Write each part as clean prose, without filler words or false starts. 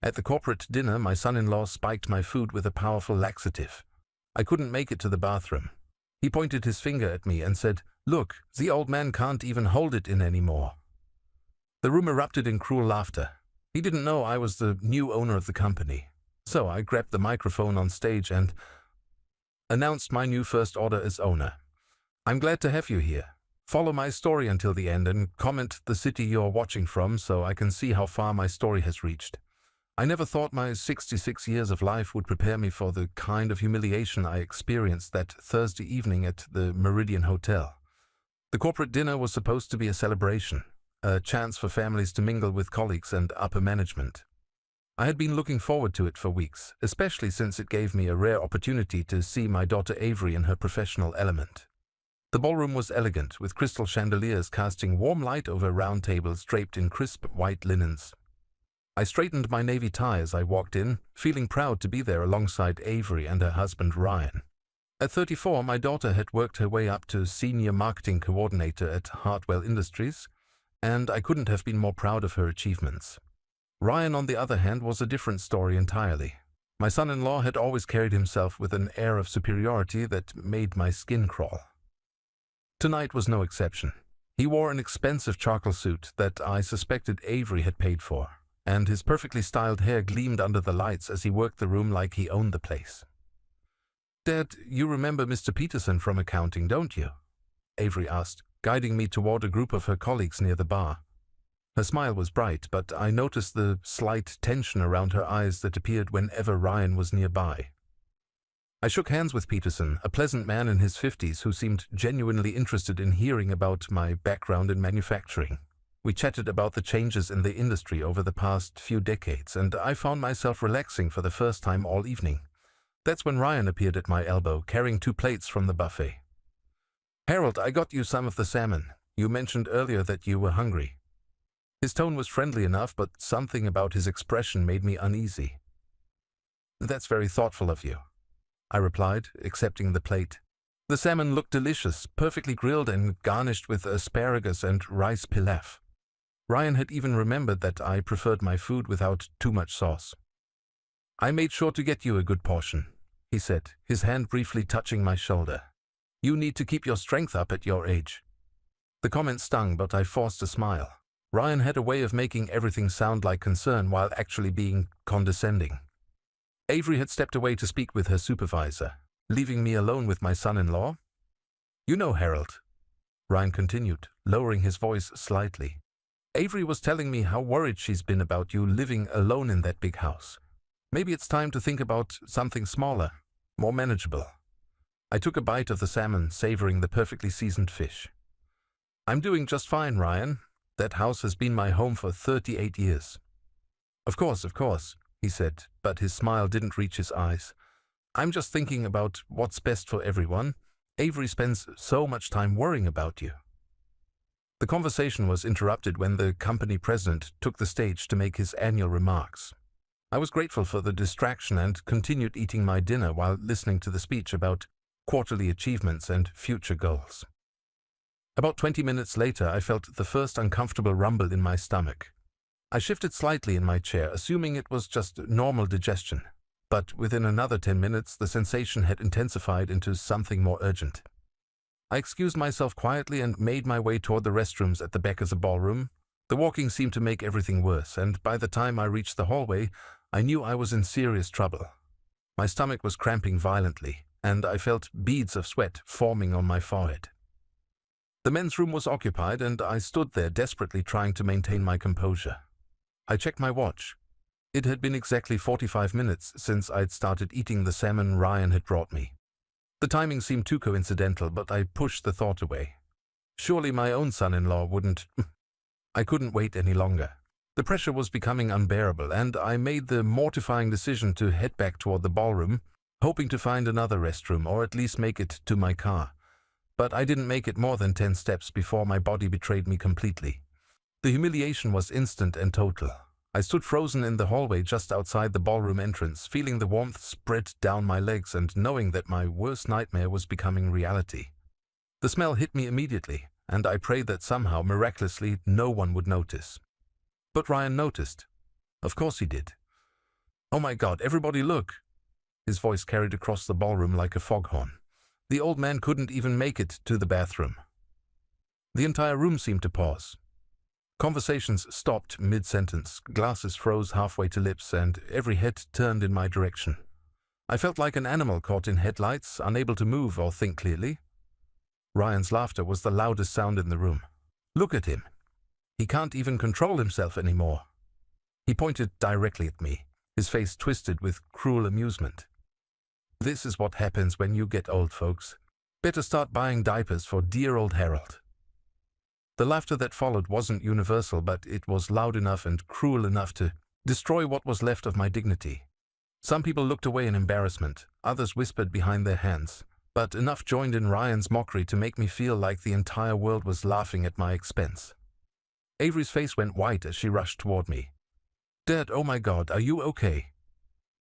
At the corporate dinner, my son-in-law spiked my food with a powerful laxative. I couldn't make it to the bathroom. He pointed his finger at me and said, "Look, the old man can't even hold it in anymore." The room erupted in cruel laughter. He didn't know I was the new owner of the company. So I grabbed the microphone on stage and announced my new first order as owner. "I'm glad to have you here. Follow my story until the end and comment the city you're watching from so I can see how far my story has reached. I never thought my 66 years of life would prepare me for the kind of humiliation I experienced that Thursday evening at the Meridian Hotel. The corporate dinner was supposed to be a celebration, a chance for families to mingle with colleagues and upper management. I had been looking forward to it for weeks, especially since it gave me a rare opportunity to see my daughter Avery in her professional element. The ballroom was elegant, with crystal chandeliers casting warm light over round tables draped in crisp white linens. I straightened my navy tie as I walked in, feeling proud to be there alongside Avery and her husband Ryan. At 34, my daughter had worked her way up to senior marketing coordinator at Hartwell Industries, and I couldn't have been more proud of her achievements. Ryan, on the other hand, was a different story entirely. My son-in-law had always carried himself with an air of superiority that made my skin crawl. Tonight was no exception. He wore an expensive charcoal suit that I suspected Avery had paid for, and his perfectly styled hair gleamed under the lights as he worked the room like he owned the place. "Dad, you remember Mr. Peterson from accounting, don't you?" Avery asked, guiding me toward a group of her colleagues near the bar. Her smile was bright, but I noticed the slight tension around her eyes that appeared whenever Ryan was nearby. I shook hands with Peterson, a pleasant man in his 50s who seemed genuinely interested in hearing about my background in manufacturing. We chatted about the changes in the industry over the past few decades, and I found myself relaxing for the first time all evening. That's when Ryan appeared at my elbow, carrying 2 plates from the buffet. "Harold, I got you some of the salmon. You mentioned earlier that you were hungry." His tone was friendly enough, but something about his expression made me uneasy. "That's very thoughtful of you," I replied, accepting the plate. The salmon looked delicious, perfectly grilled and garnished with asparagus and rice pilaf. Ryan had even remembered that I preferred my food without too much sauce. "I made sure to get you a good portion," he said, his hand briefly touching my shoulder. "You need to keep your strength up at your age." The comment stung, but I forced a smile. Ryan had a way of making everything sound like concern while actually being condescending. Avery had stepped away to speak with her supervisor, leaving me alone with my son-in-law. "You know, Harold," Ryan continued, lowering his voice slightly, "Avery was telling me how worried she's been about you living alone in that big house. Maybe it's time to think about something smaller, more manageable." I took a bite of the salmon, savoring the perfectly seasoned fish. "I'm doing just fine, Ryan. That house has been my home for 38 years. Of course, he said, but his smile didn't reach his eyes. "I'm just thinking about what's best for everyone. Avery spends so much time worrying about you." The conversation was interrupted when the company president took the stage to make his annual remarks. I was grateful for the distraction and continued eating my dinner while listening to the speech about quarterly achievements and future goals. About 20 minutes later, I felt the first uncomfortable rumble in my stomach. I shifted slightly in my chair, assuming it was just normal digestion. But within another 10 minutes, the sensation had intensified into something more urgent. I excused myself quietly and made my way toward the restrooms at the back of the ballroom. The walking seemed to make everything worse, and by the time I reached the hallway, I knew I was in serious trouble. My stomach was cramping violently, and I felt beads of sweat forming on my forehead. The men's room was occupied, and I stood there desperately trying to maintain my composure. I checked my watch. It had been exactly 45 minutes since I'd started eating the salmon Ryan had brought me. The timing seemed too coincidental, but I pushed the thought away. Surely my own son-in-law wouldn't... I couldn't wait any longer. The pressure was becoming unbearable, and I made the mortifying decision to head back toward the ballroom, hoping to find another restroom or at least make it to my car. But I didn't make it more than 10 steps before my body betrayed me completely. The humiliation was instant and total. I stood frozen in the hallway just outside the ballroom entrance, feeling the warmth spread down my legs and knowing that my worst nightmare was becoming reality. The smell hit me immediately, and I prayed that somehow, miraculously, no one would notice. But Ryan noticed. Of course he did. "Oh my God, everybody look!" His voice carried across the ballroom like a foghorn. The old man couldn't even make it to the bathroom. The entire room seemed to pause. Conversations stopped mid-sentence, glasses froze halfway to lips, and every head turned in my direction. I felt like an animal caught in headlights, unable to move or think clearly. Ryan's laughter was the loudest sound in the room. "Look at him. He can't even control himself anymore." He pointed directly at me, his face twisted with cruel amusement. "This is what happens when you get old, folks. Better start buying diapers for dear old Harold." The laughter that followed wasn't universal, but it was loud enough and cruel enough to destroy what was left of my dignity. Some people looked away in embarrassment, others whispered behind their hands, but enough joined in Ryan's mockery to make me feel like the entire world was laughing at my expense. Avery's face went white as she rushed toward me. "Dad, oh my God, are you okay?"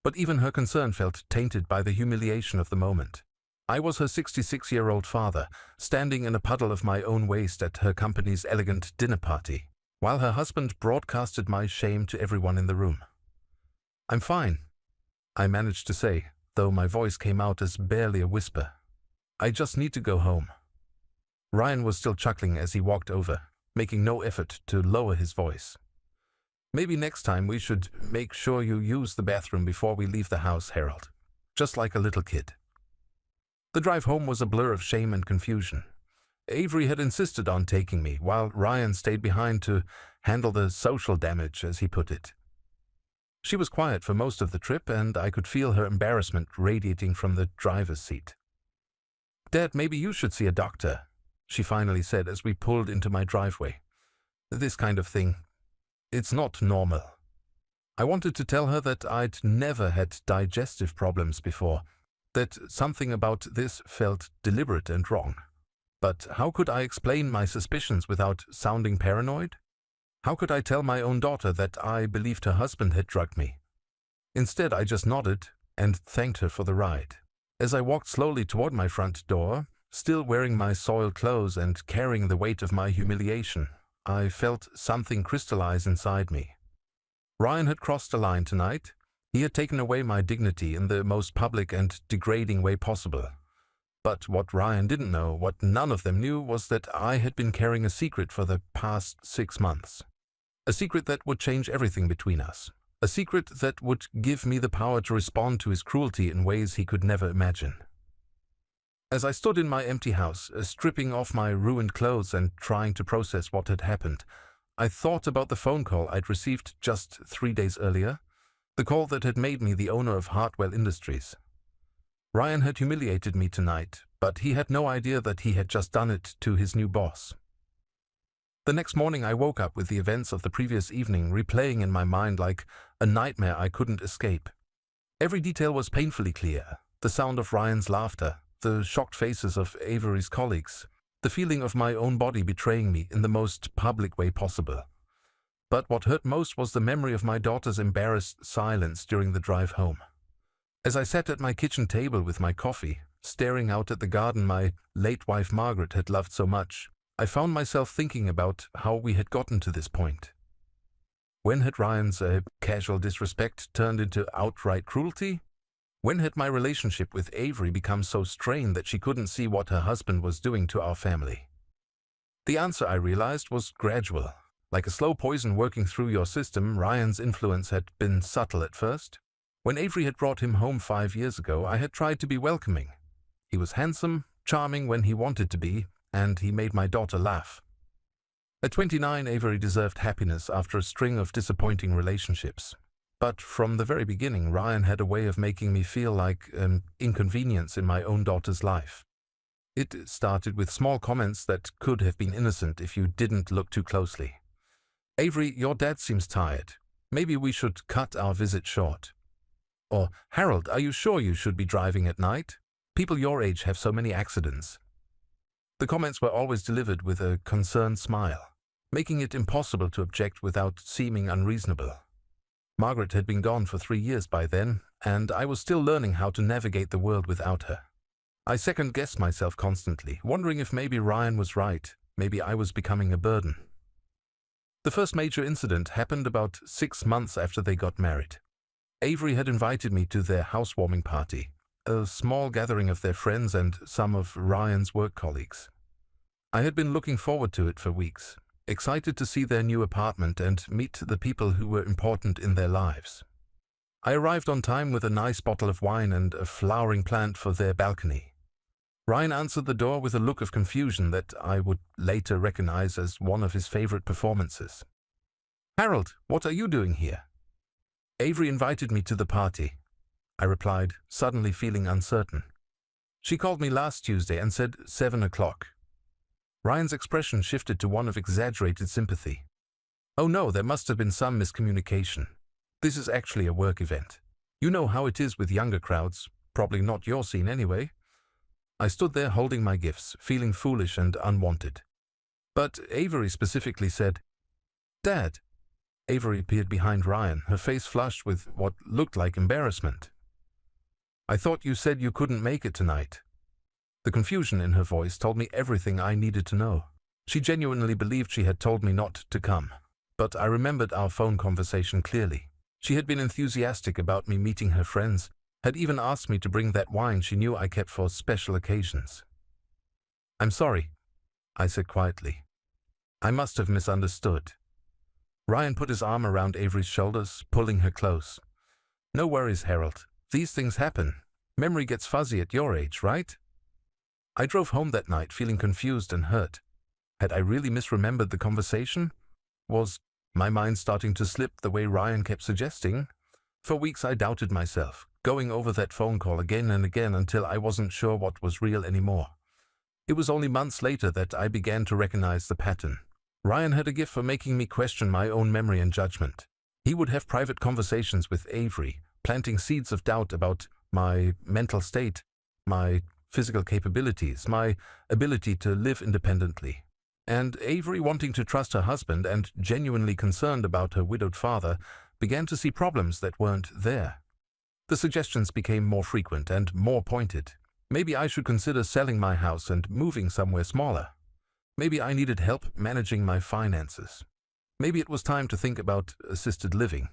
But even her concern felt tainted by the humiliation of the moment. I was her 66-year-old father, standing in a puddle of my own waste at her company's elegant dinner party, while her husband broadcasted my shame to everyone in the room. "I'm fine," I managed to say, though my voice came out as barely a whisper. "I just need to go home." Ryan was still chuckling as he walked over, making no effort to lower his voice. "Maybe next time we should make sure you use the bathroom before we leave the house, Harold. Just like a little kid." The drive home was a blur of shame and confusion. Avery had insisted on taking me, while Ryan stayed behind to handle the social damage, as he put it. She was quiet for most of the trip, and I could feel her embarrassment radiating from the driver's seat. "Dad, maybe you should see a doctor," she finally said as we pulled into my driveway. "This kind of thing, it's not normal." I wanted to tell her that I'd never had digestive problems before, that something about this felt deliberate and wrong. But how could I explain my suspicions without sounding paranoid? How could I tell my own daughter that I believed her husband had drugged me? Instead, I just nodded and thanked her for the ride. As I walked slowly toward my front door, still wearing my soiled clothes and carrying the weight of my humiliation, I felt something crystallize inside me. Ryan had crossed the line tonight. He had taken away my dignity in the most public and degrading way possible. But what Ryan didn't know, what none of them knew, was that I had been carrying a secret for the past 6 months. A secret that would change everything between us. A secret that would give me the power to respond to his cruelty in ways he could never imagine. As I stood in my empty house, stripping off my ruined clothes and trying to process what had happened, I thought about the phone call I'd received just 3 days earlier, the call that had made me the owner of Hartwell Industries. Ryan had humiliated me tonight, but he had no idea that he had just done it to his new boss. The next morning I woke up with the events of the previous evening replaying in my mind like a nightmare I couldn't escape. Every detail was painfully clear: the sound of Ryan's laughter, the shocked faces of Avery's colleagues, the feeling of my own body betraying me in the most public way possible. But what hurt most was the memory of my daughter's embarrassed silence during the drive home. As I sat at my kitchen table with my coffee, staring out at the garden my late wife Margaret had loved so much, I found myself thinking about how we had gotten to this point. When had Ryan's casual disrespect turned into outright cruelty? When had my relationship with Avery become so strained that she couldn't see what her husband was doing to our family? The answer, I realized, was gradual. Like a slow poison working through your system, Ryan's influence had been subtle at first. When Avery had brought him home 5 years ago, I had tried to be welcoming. He was handsome, charming when he wanted to be, and he made my daughter laugh. At 29, Avery deserved happiness after a string of disappointing relationships. But from the very beginning, Ryan had a way of making me feel like an inconvenience in my own daughter's life. It started with small comments that could have been innocent if you didn't look too closely. "Avery, your dad seems tired. Maybe we should cut our visit short." Or, "Harold, are you sure you should be driving at night? People your age have so many accidents." The comments were always delivered with a concerned smile, making it impossible to object without seeming unreasonable. Margaret had been gone for 3 years by then, and I was still learning how to navigate the world without her. I second-guessed myself constantly, wondering if maybe Ryan was right, maybe I was becoming a burden. The first major incident happened about 6 months after they got married. Avery had invited me to their housewarming party, a small gathering of their friends and some of Ryan's work colleagues. I had been looking forward to it for weeks, excited to see their new apartment and meet the people who were important in their lives. I arrived on time with a nice bottle of wine and a flowering plant for their balcony. Ryan answered the door with a look of confusion that I would later recognize as one of his favorite performances. "Harold, what are you doing here?" "Avery invited me to the party," I replied, suddenly feeling uncertain. "She called me last Tuesday and said 7 o'clock. Ryan's expression shifted to one of exaggerated sympathy. "Oh no, there must have been some miscommunication. This is actually a work event. You know how it is with younger crowds, probably not your scene anyway." I stood there holding my gifts, feeling foolish and unwanted. But Avery specifically said, "Dad." Avery appeared behind Ryan, her face flushed with what looked like embarrassment. "I thought you said you couldn't make it tonight." The confusion in her voice told me everything I needed to know. She genuinely believed she had told me not to come, but I remembered our phone conversation clearly. She had been enthusiastic about me meeting her friends, had even asked me to bring that wine she knew I kept for special occasions. "I'm sorry," I said quietly. "I must have misunderstood." Ryan put his arm around Avery's shoulders, pulling her close. "No worries, Harold. These things happen. Memory gets fuzzy at your age, right?" I drove home that night feeling confused and hurt. Had I really misremembered the conversation? Was my mind starting to slip the way Ryan kept suggesting? For weeks I doubted myself, going over that phone call again and again until I wasn't sure what was real anymore. It was only months later that I began to recognize the pattern. Ryan had a gift for making me question my own memory and judgment. He would have private conversations with Avery, planting seeds of doubt about my mental state, my physical capabilities, my ability to live independently. And Avery, wanting to trust her husband and genuinely concerned about her widowed father, began to see problems that weren't there. The suggestions became more frequent and more pointed. Maybe I should consider selling my house and moving somewhere smaller. Maybe I needed help managing my finances. Maybe it was time to think about assisted living.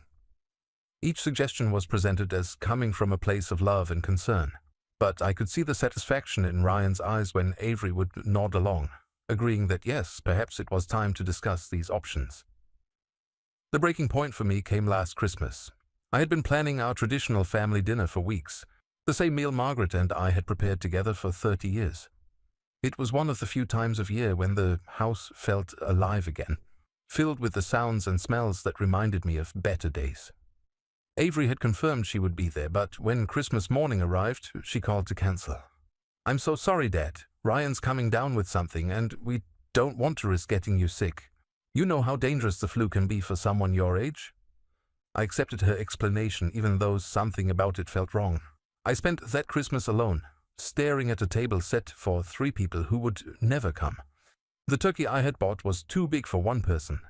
Each suggestion was presented as coming from a place of love and concern, but I could see the satisfaction in Ryan's eyes when Avery would nod along, agreeing that yes, perhaps it was time to discuss these options. The breaking point for me came last Christmas. I had been planning our traditional family dinner for weeks, the same meal Margaret and I had prepared together for 30 years. It was one of the few times of year when the house felt alive again, filled with the sounds and smells that reminded me of better days. Avery had confirmed she would be there, but when Christmas morning arrived, she called to cancel. "I'm so sorry, Dad. Ryan's coming down with something, and we don't want to risk getting you sick. You know how dangerous the flu can be for someone your age." I accepted her explanation, even though something about it felt wrong. I spent that Christmas alone, staring at a table set for 3 people who would never come. The turkey I had bought was too big for one person.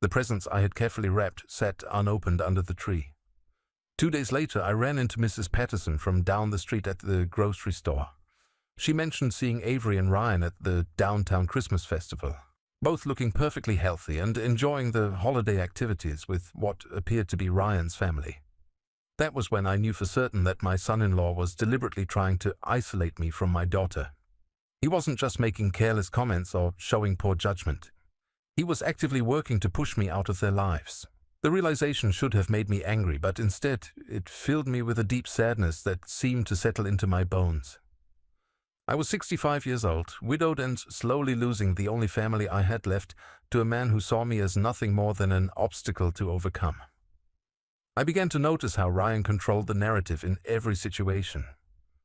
The presents I had carefully wrapped sat unopened under the tree. 2 days later, I ran into Mrs. Patterson from down the street at the grocery store. She mentioned seeing Avery and Ryan at the downtown Christmas festival, both looking perfectly healthy and enjoying the holiday activities with what appeared to be Ryan's family. That was when I knew for certain that my son-in-law was deliberately trying to isolate me from my daughter. He wasn't just making careless comments or showing poor judgment. He was actively working to push me out of their lives. The realization should have made me angry, but instead it filled me with a deep sadness that seemed to settle into my bones. I was 65 years old, widowed and slowly losing the only family I had left to a man who saw me as nothing more than an obstacle to overcome. I began to notice how Ryan controlled the narrative in every situation.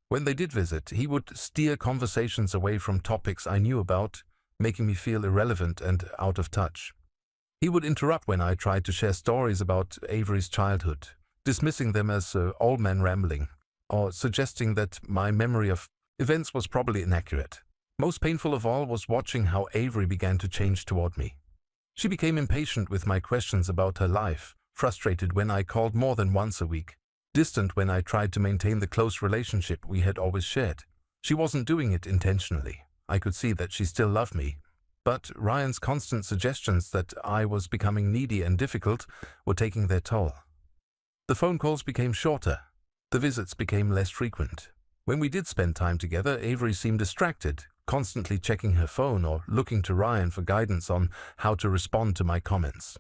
When they did visit, he would steer conversations away from topics I knew about, making me feel irrelevant and out of touch. He would interrupt when I tried to share stories about Avery's childhood, dismissing them as old man rambling, or suggesting that my memory of events was probably inaccurate. Most painful of all was watching how Avery began to change toward me. She became impatient with my questions about her life, frustrated when I called more than once a week, distant when I tried to maintain the close relationship we had always shared. She wasn't doing it intentionally. I could see that she still loved me, but Ryan's constant suggestions that I was becoming needy and difficult were taking their toll. The phone calls became shorter. The visits became less frequent. When we did spend time together, Avery seemed distracted, constantly checking her phone or looking to Ryan for guidance on how to respond to my comments.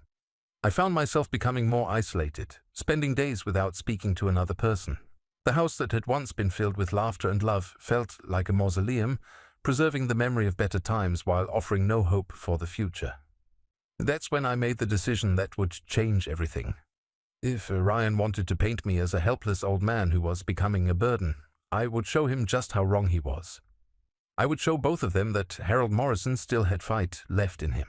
I found myself becoming more isolated, spending days without speaking to another person. The house that had once been filled with laughter and love felt like a mausoleum, preserving the memory of better times while offering no hope for the future. That's when I made the decision that would change everything. If Ryan wanted to paint me as a helpless old man who was becoming a burden, I would show him just how wrong he was. I would show both of them that Harold Morrison still had fight left in him.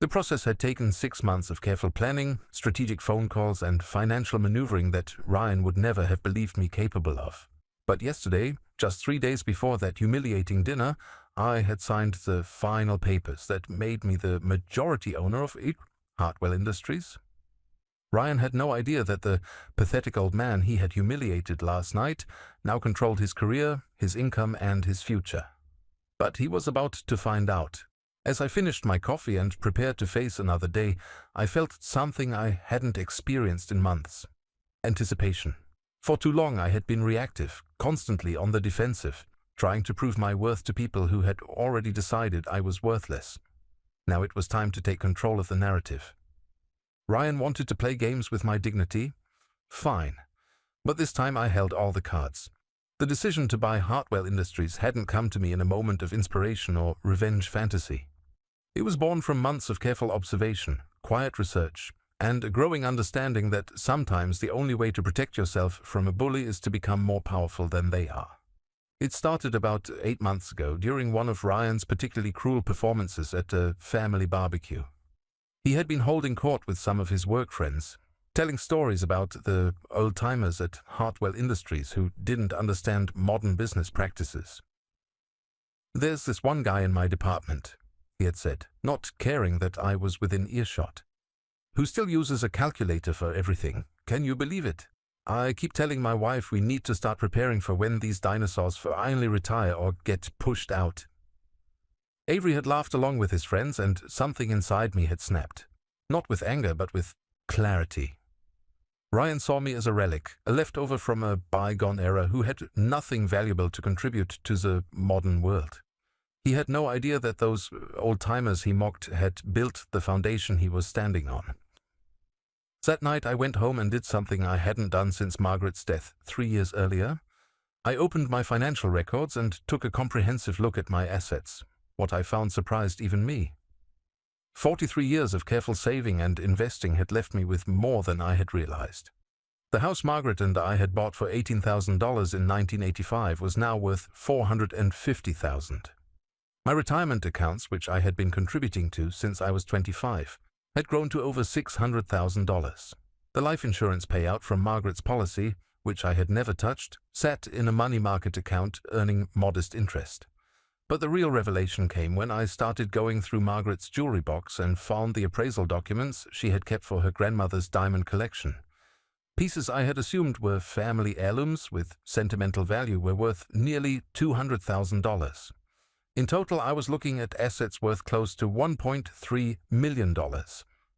The process had taken 6 months of careful planning, strategic phone calls, and financial maneuvering that Ryan would never have believed me capable of. But yesterday, just 3 days before that humiliating dinner, I had signed the final papers that made me the majority owner of Hartwell Industries. Ryan had no idea that the pathetic old man he had humiliated last night now controlled his career, his income, and his future. But he was about to find out. As I finished my coffee and prepared to face another day, I felt something I hadn't experienced in months. Anticipation. For too long I had been reactive, constantly on the defensive, trying to prove my worth to people who had already decided I was worthless. Now it was time to take control of the narrative. Ryan wanted to play games with my dignity? Fine. But this time I held all the cards. The decision to buy Hartwell Industries hadn't come to me in a moment of inspiration or revenge fantasy. It was born from months of careful observation, quiet research, and a growing understanding that sometimes the only way to protect yourself from a bully is to become more powerful than they are. It started about 8 months ago during one of Ryan's particularly cruel performances at a family barbecue. He had been holding court with some of his work friends, telling stories about the old-timers at Hartwell Industries who didn't understand modern business practices. "There's this one guy in my department," he had said, not caring that I was within earshot, "who still uses a calculator for everything. Can you believe it? I keep telling my wife we need to start preparing for when these dinosaurs finally retire or get pushed out." Avery had laughed along with his friends, and something inside me had snapped. Not with anger, but with clarity. Ryan saw me as a relic, a leftover from a bygone era who had nothing valuable to contribute to the modern world. He had no idea that those old-timers he mocked had built the foundation he was standing on. That night I went home and did something I hadn't done since Margaret's death 3 years earlier. I opened my financial records and took a comprehensive look at my assets. What I found surprised even me. 43 years of careful saving and investing had left me with more than I had realized. The house Margaret and I had bought for $18,000 in 1985 was now worth $450,000. My retirement accounts, which I had been contributing to since I was 25, had grown to over $600,000. The life insurance payout from Margaret's policy, which I had never touched, sat in a money market account earning modest interest. But the real revelation came when I started going through Margaret's jewelry box and found the appraisal documents she had kept for her grandmother's diamond collection. Pieces I had assumed were family heirlooms with sentimental value were worth nearly $200,000. In total, I was looking at assets worth close to $1.3 million.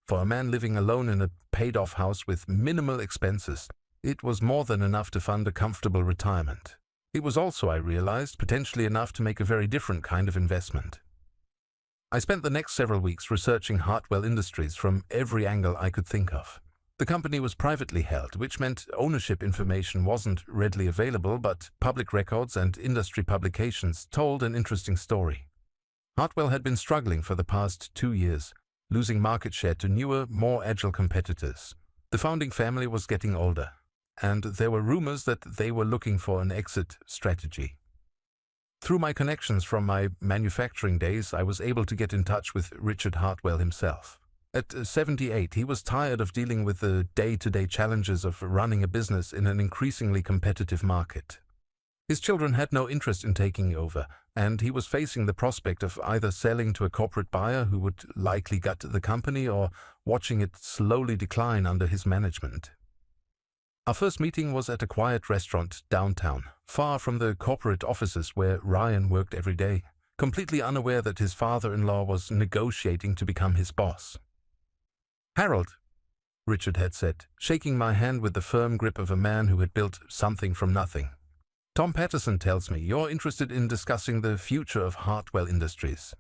For a man living alone in a paid-off house with minimal expenses, it was more than enough to fund a comfortable retirement. It was also, I realized, potentially enough to make a very different kind of investment. I spent the next several weeks researching Hartwell Industries from every angle I could think of. The company was privately held, which meant ownership information wasn't readily available, but public records and industry publications told an interesting story. Hartwell had been struggling for the past 2 years, losing market share to newer, more agile competitors. The founding family was getting older, and there were rumors that they were looking for an exit strategy. Through my connections from my manufacturing days, I was able to get in touch with Richard Hartwell himself. At 78, he was tired of dealing with the day-to-day challenges of running a business in an increasingly competitive market. His children had no interest in taking over, and he was facing the prospect of either selling to a corporate buyer who would likely gut the company or watching it slowly decline under his management. Our first meeting was at a quiet restaurant downtown, far from the corporate offices where Ryan worked every day, completely unaware that his father-in-law was negotiating to become his boss. "Harold," Richard had said, shaking my hand with the firm grip of a man who had built something from nothing. Tom Patterson tells me you're interested in discussing the future of Hartwell Industries.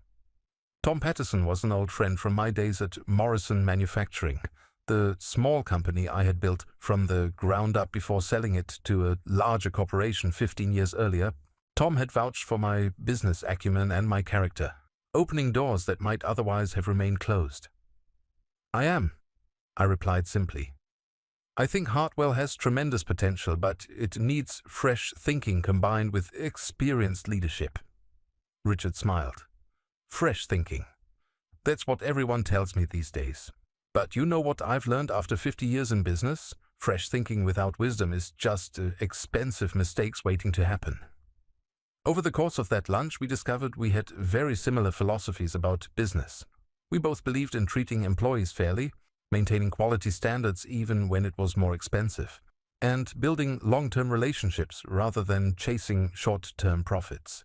Tom Patterson was an old friend from my days at Morrison Manufacturing, the small company I had built from the ground up before selling it to a larger corporation 15 years earlier. Tom had vouched for my business acumen and my character, opening doors that might otherwise have remained closed. I am, I replied simply. I think Hartwell has tremendous potential, but it needs fresh thinking combined with experienced leadership. Richard smiled. Fresh thinking. That's what everyone tells me these days. But you know what I've learned after 50 years in business? Fresh thinking without wisdom is just expensive mistakes waiting to happen. Over the course of that lunch, we discovered we had very similar philosophies about business. We both believed in treating employees fairly, maintaining quality standards even when it was more expensive, and building long-term relationships rather than chasing short-term profits.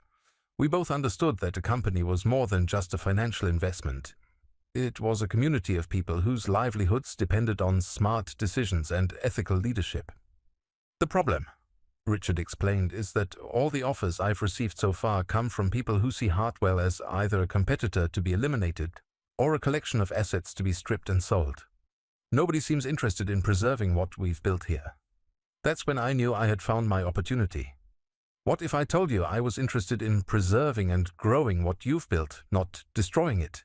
We both understood that a company was more than just a financial investment. It was a community of people whose livelihoods depended on smart decisions and ethical leadership. The problem, Richard explained, is that all the offers I've received so far come from people who see Hartwell as either a competitor to be eliminated or a collection of assets to be stripped and sold. Nobody seems interested in preserving what we've built here. That's when I knew I had found my opportunity. What if I told you I was interested in preserving and growing what you've built, not destroying it?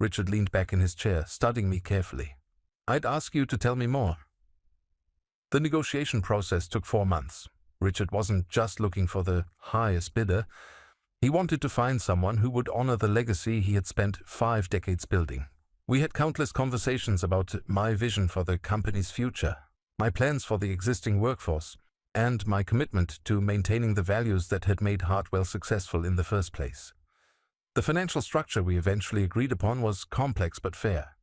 Richard leaned back in his chair, studying me carefully. I'd ask you to tell me more. The negotiation process took 4 months. Richard wasn't just looking for the highest bidder. He wanted to find someone who would honor the legacy he had spent 5 decades building. We had countless conversations about my vision for the company's future, my plans for the existing workforce, and my commitment to maintaining the values that had made Hartwell successful in the first place. The financial structure we eventually agreed upon was complex but fair.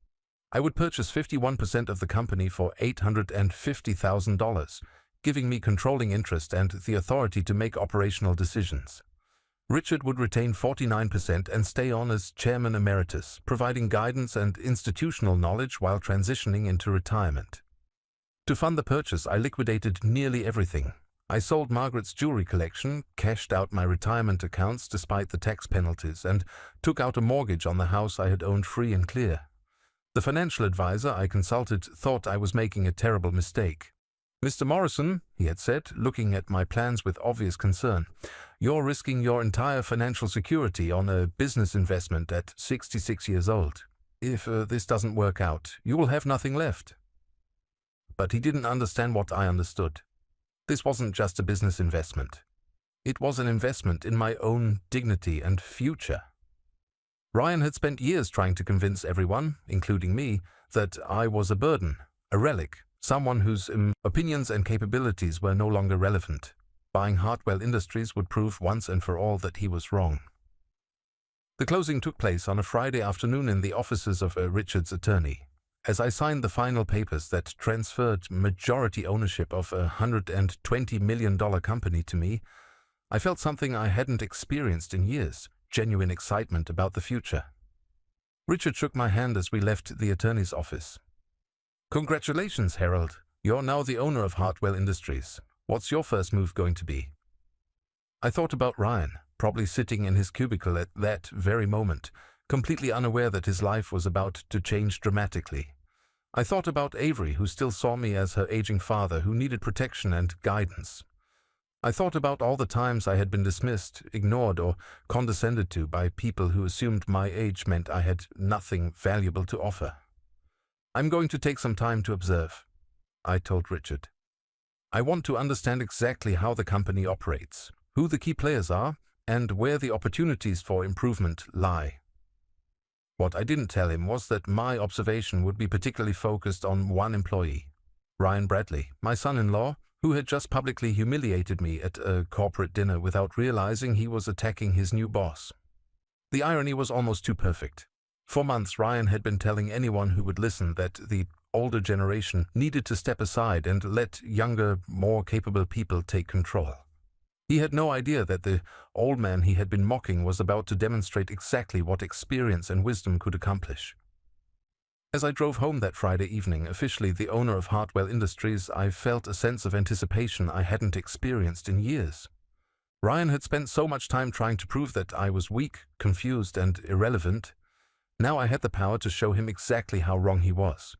I would purchase 51% of the company for $850,000, giving me controlling interest and the authority to make operational decisions. Richard would retain 49% and stay on as chairman emeritus, providing guidance and institutional knowledge while transitioning into retirement. To fund the purchase, I liquidated nearly everything. I sold Margaret's jewelry collection, cashed out my retirement accounts despite the tax penalties, and took out a mortgage on the house I had owned free and clear. The financial advisor I consulted thought I was making a terrible mistake. Mr. Morrison, he had said, looking at my plans with obvious concern, you're risking your entire financial security on a business investment at 66 years old. If this doesn't work out, you will have nothing left. But he didn't understand what I understood. This wasn't just a business investment. It was an investment in my own dignity and future. Ryan had spent years trying to convince everyone, including me, that I was a burden, a relic, someone whose opinions and capabilities were no longer relevant. Buying Hartwell Industries would prove once and for all that he was wrong. The closing took place on a Friday afternoon in the offices of Richard's attorney. As I signed the final papers that transferred majority ownership of a $120 million company to me, I felt something I hadn't experienced in years, genuine excitement about the future. Richard shook my hand as we left the attorney's office. Congratulations, Harold. You're now the owner of Hartwell Industries. What's your first move going to be? I thought about Ryan, probably sitting in his cubicle at that very moment, completely unaware that his life was about to change dramatically. I thought about Avery, who still saw me as her aging father who needed protection and guidance. I thought about all the times I had been dismissed, ignored, or condescended to by people who assumed my age meant I had nothing valuable to offer. I'm going to take some time to observe, I told Richard. I want to understand exactly how the company operates, who the key players are, and where the opportunities for improvement lie. What I didn't tell him was that my observation would be particularly focused on one employee, Ryan Bradley, my son-in-law, who had just publicly humiliated me at a corporate dinner without realizing he was attacking his new boss. The irony was almost too perfect. For months, Ryan had been telling anyone who would listen that the older generation needed to step aside and let younger, more capable people take control. He had no idea that the old man he had been mocking was about to demonstrate exactly what experience and wisdom could accomplish. As I drove home that Friday evening, officially the owner of Hartwell Industries, I felt a sense of anticipation I hadn't experienced in years. Ryan had spent so much time trying to prove that I was weak, confused, and irrelevant. Now I had the power to show him exactly how wrong he was.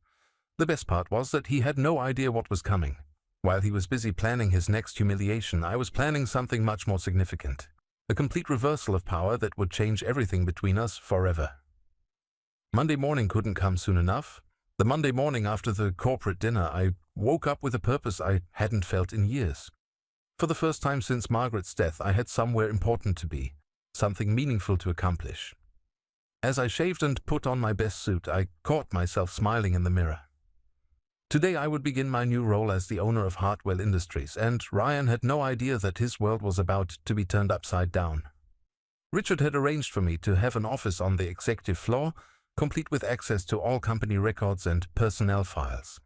The best part was that he had no idea what was coming. While he was busy planning his next humiliation, I was planning something much more significant. A complete reversal of power that would change everything between us forever. Monday morning couldn't come soon enough. The Monday morning after the corporate dinner, I woke up with a purpose I hadn't felt in years. For the first time since Margaret's death, I had somewhere important to be, something meaningful to accomplish. As I shaved and put on my best suit, I caught myself smiling in the mirror. Today I would begin my new role as the owner of Hartwell Industries, and Ryan had no idea that his world was about to be turned upside down. Richard had arranged for me to have an office on the executive floor, complete with access to all company records and personnel files.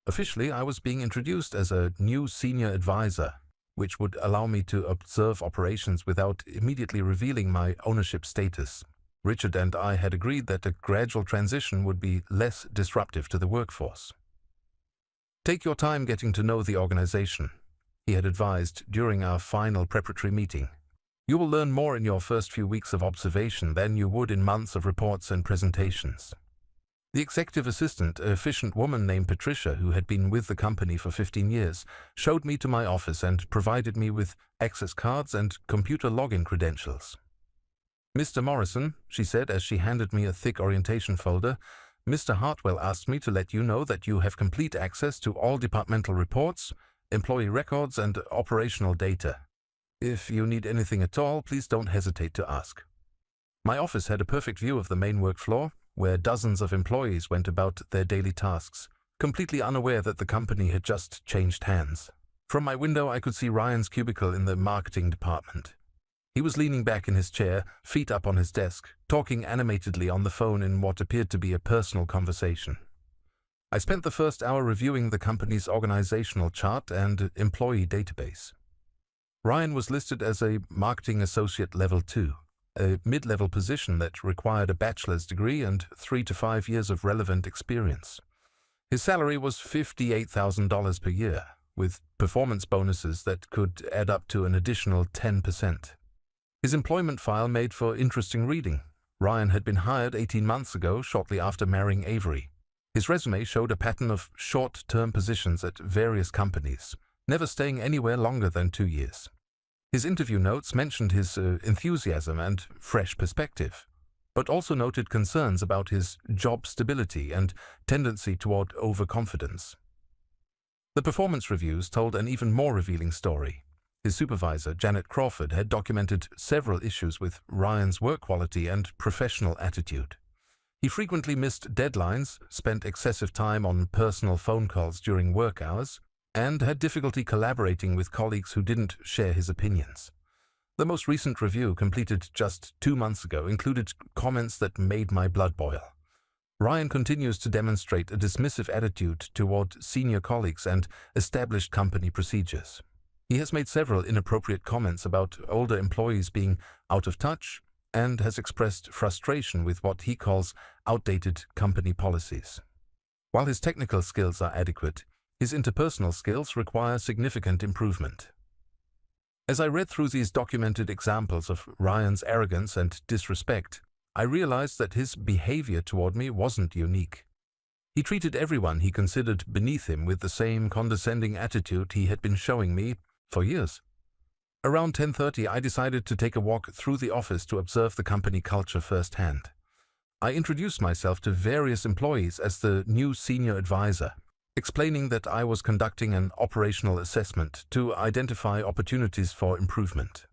Officially, I was being introduced as a new senior advisor, which would allow me to observe operations without immediately revealing my ownership status. Richard and I had agreed that a gradual transition would be less disruptive to the workforce. "Take your time getting to know the organization," he had advised during our final preparatory meeting. "You will learn more in your first few weeks of observation than you would in months of reports and presentations." The executive assistant, a efficient woman named Patricia, who had been with the company for 15 years, showed me to my office and provided me with access cards and computer login credentials. "Mr. Morrison," she said as she handed me a thick orientation folder, "Mr. Hartwell asked me to let you know that you have complete access to all departmental reports, employee records, and operational data. If you need anything at all, please don't hesitate to ask." My office had a perfect view of the main work floor, where dozens of employees went about their daily tasks, completely unaware that the company had just changed hands. From my window, I could see Ryan's cubicle in the marketing department. He was leaning back in his chair, feet up on his desk, talking animatedly on the phone in what appeared to be a personal conversation. I spent the first hour reviewing the company's organizational chart and employee database. Ryan was listed as a marketing associate level 2, a mid-level position that required a bachelor's degree and 3 to 5 years of relevant experience. His salary was $58,000 per year, with performance bonuses that could add up to an additional 10%. His employment file made for interesting reading. Ryan had been hired 18 months ago, shortly after marrying Avery. His resume showed a pattern of short-term positions at various companies, never staying anywhere longer than 2 years. His interview notes mentioned his enthusiasm and fresh perspective, but also noted concerns about his job stability and tendency toward overconfidence. The performance reviews told an even more revealing story. His supervisor, Janet Crawford, had documented several issues with Ryan's work quality and professional attitude. He frequently missed deadlines, spent excessive time on personal phone calls during work hours, and had difficulty collaborating with colleagues who didn't share his opinions. The most recent review, completed just 2 months ago, included comments that made my blood boil. Ryan continues to demonstrate a dismissive attitude toward senior colleagues and established company procedures. He has made several inappropriate comments about older employees being out of touch and has expressed frustration with what he calls outdated company policies. While his technical skills are adequate, his interpersonal skills require significant improvement. As I read through these documented examples of Ryan's arrogance and disrespect, I realized that his behavior toward me wasn't unique. He treated everyone he considered beneath him with the same condescending attitude he had been showing me for years. Around 10:30, I decided to take a walk through the office to observe the company culture firsthand. I introduced myself to various employees as the new senior advisor, explaining that I was conducting an operational assessment to identify opportunities for improvement.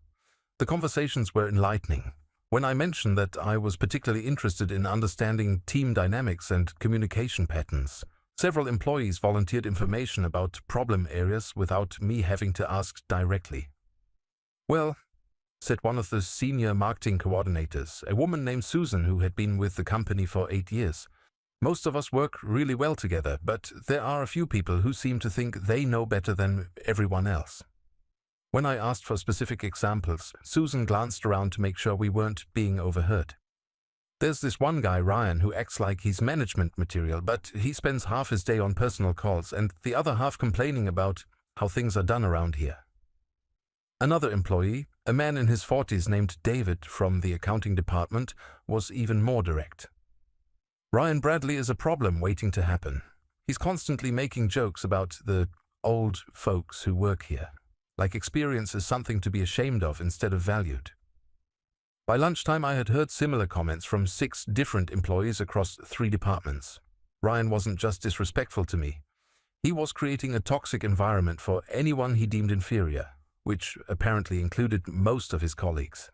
The conversations were enlightening. When I mentioned that I was particularly interested in understanding team dynamics and communication patterns, several employees volunteered information about problem areas without me having to ask directly. "Well," said one of the senior marketing coordinators, a woman named Susan who had been with the company for 8 years, "most of us work really well together, but there are a few people who seem to think they know better than everyone else." When I asked for specific examples, Susan glanced around to make sure we weren't being overheard. There's this one guy, Ryan, who acts like he's management material, but he spends half his day on personal calls and the other half complaining about how things are done around here. Another employee, a man in his 40s named David from the accounting department, was even more direct. Ryan Bradley is a problem waiting to happen. He's constantly making jokes about the old folks who work here, like experience is something to be ashamed of instead of valued. By lunchtime, I had heard similar comments from 6 different employees across 3 departments. Ryan wasn't just disrespectful to me. He was creating a toxic environment for anyone he deemed inferior, which apparently included most of his colleagues.